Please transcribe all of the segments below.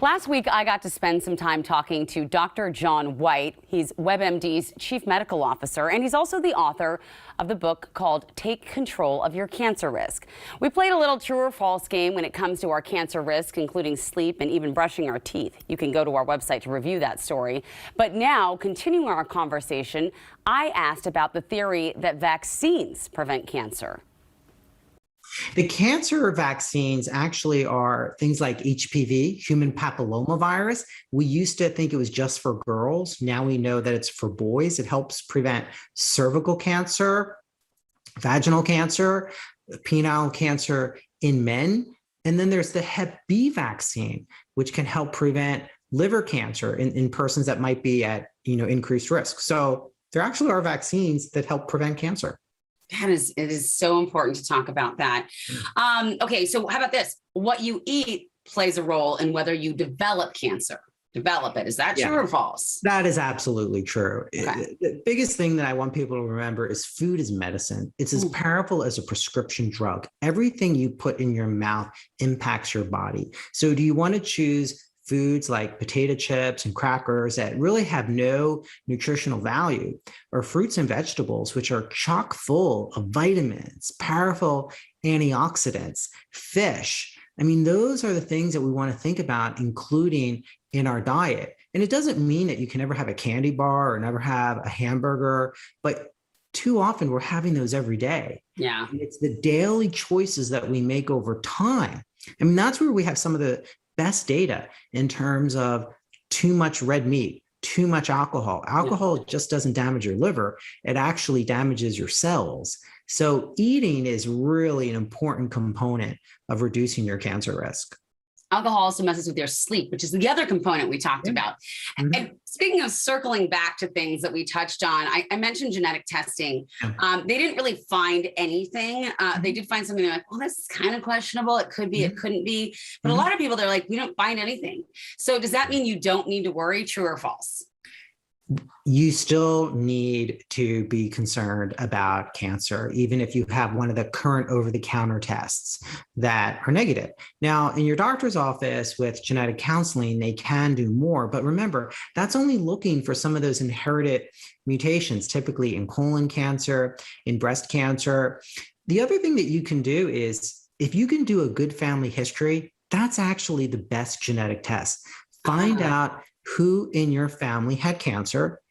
Last week, I got to spend some time talking to Dr. John Whyte. He's WebMD's chief medical officer, and he's also the author of the book called Take Control of Your Cancer Risk. We played a little true or false game when it comes to our cancer risk, including sleep and even brushing our teeth. You can go to our website to review that story. But now, continuing our conversation, I asked about the theory that vaccines prevent cancer. The cancer vaccines actually are things like HPV, human papillomavirus. We used to think it was just for girls. Now we know that it's for boys. It helps prevent cervical cancer, vaginal cancer, penile cancer in men. And then there's the Hep B vaccine, which can help prevent liver cancer in persons that might be at increased risk. So there actually are vaccines that help prevent cancer. It is so important to talk about that. Okay, so how about this? What you eat plays a role in whether you develop cancer. Develop it. Is that true or false? That is absolutely true. Okay. The biggest thing that I want people to remember is food is medicine. It's as powerful as a prescription drug. Everything you put in your mouth impacts your body. So do you want to choose foods like potato chips and crackers that really have no nutritional value, or fruits and vegetables, which are chock full of vitamins, powerful antioxidants, fish? I mean, those are the things that we want to think about including in our diet. And it doesn't mean that you can never have a candy bar or never have a hamburger, but too often we're having those every day. Yeah. And it's the daily choices that we make over time. I mean, that's where we have some of the best data in terms of too much red meat, too much alcohol. Alcohol just doesn't damage your liver. It actually damages your cells. So eating is really an important component of reducing your cancer risk. Alcohol also messes with your sleep, which is the other component we talked about. And speaking of circling back to things that we touched on, I mentioned genetic testing. They didn't really find anything. They did find something. They're like, well, this is kind of questionable. It could be, it couldn't be. But a lot of people, they're like, we don't find anything. So does that mean you don't need to worry? True or false? You still need to be concerned about cancer, even if you have one of the current over-the-counter tests that are negative. Now, in your doctor's office with genetic counseling, they can do more. But remember, that's only looking for some of those inherited mutations, typically in colon cancer, in breast cancer. The other thing that you can do is, if you can do a good family history, that's actually the best genetic test. Find out who in your family had cancer.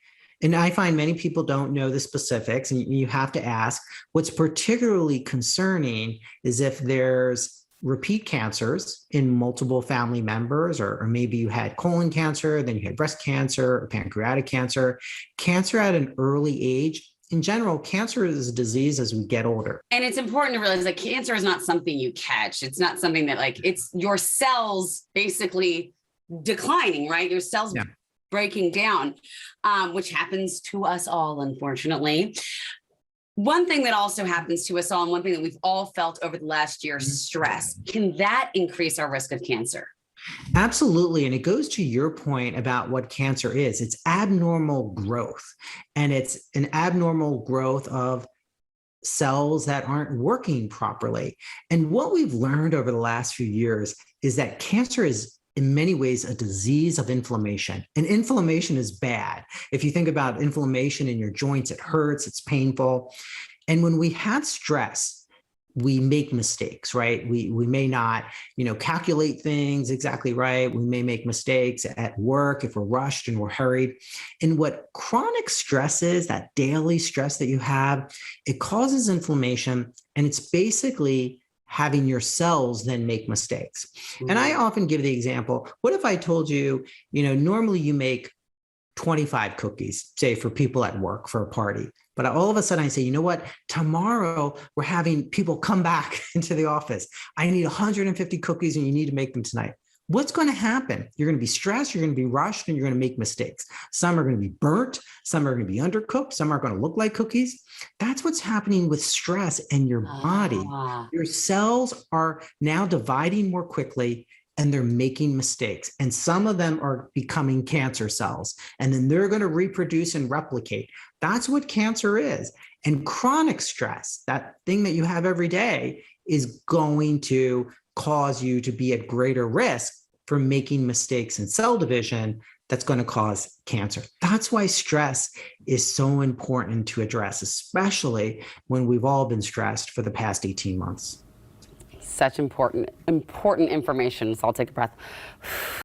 And I find many people don't know the specifics, and you have to ask. What's particularly concerning is if there's repeat cancers in multiple family members, or maybe you had colon cancer, then you had breast cancer or pancreatic cancer. Cancer at an early age. In general, cancer is a disease as we get older. And it's important to realize that cancer is not something you catch. It's not something that it's your cells basically declining, right? Your cells breaking down, which happens to us all, unfortunately. One thing that also happens to us all, and one thing that we've all felt over the last year, stress. Can that increase our risk of cancer? Absolutely. And it goes to your point about what cancer is. It's abnormal growth, and it's an abnormal growth of cells that aren't working properly. And what we've learned over the last few years is that cancer is in many ways a disease of inflammation. And inflammation is bad. If you think about inflammation in your joints, it hurts, it's painful. And when we have stress, we make mistakes, right? We may not, calculate things exactly right. We may make mistakes at work if we're rushed and we're hurried. And what chronic stress is, that daily stress that you have, it causes inflammation, and it's basically having your cells then make mistakes. And I often give the example, what if I told you, normally you make 25 cookies, say for people at work for a party, but all of a sudden I say, you know what, tomorrow we're having people come back into the office. I need 150 cookies and you need to make them tonight. What's going to happen? You're going to be stressed, you're going to be rushed, and you're going to make mistakes. Some are going to be burnt, some are going to be undercooked, some are going to look like cookies. That's what's happening with stress in your body. Your cells are now dividing more quickly, and they're making mistakes. And some of them are becoming cancer cells, and then they're going to reproduce and replicate. That's what cancer is. And chronic stress, that thing that you have every day, is going to cause you to be at greater risk for making mistakes in cell division that's going to cause cancer. That's why stress is so important to address, especially when we've all been stressed for the past 18 months. Such important information. So I'll take a breath.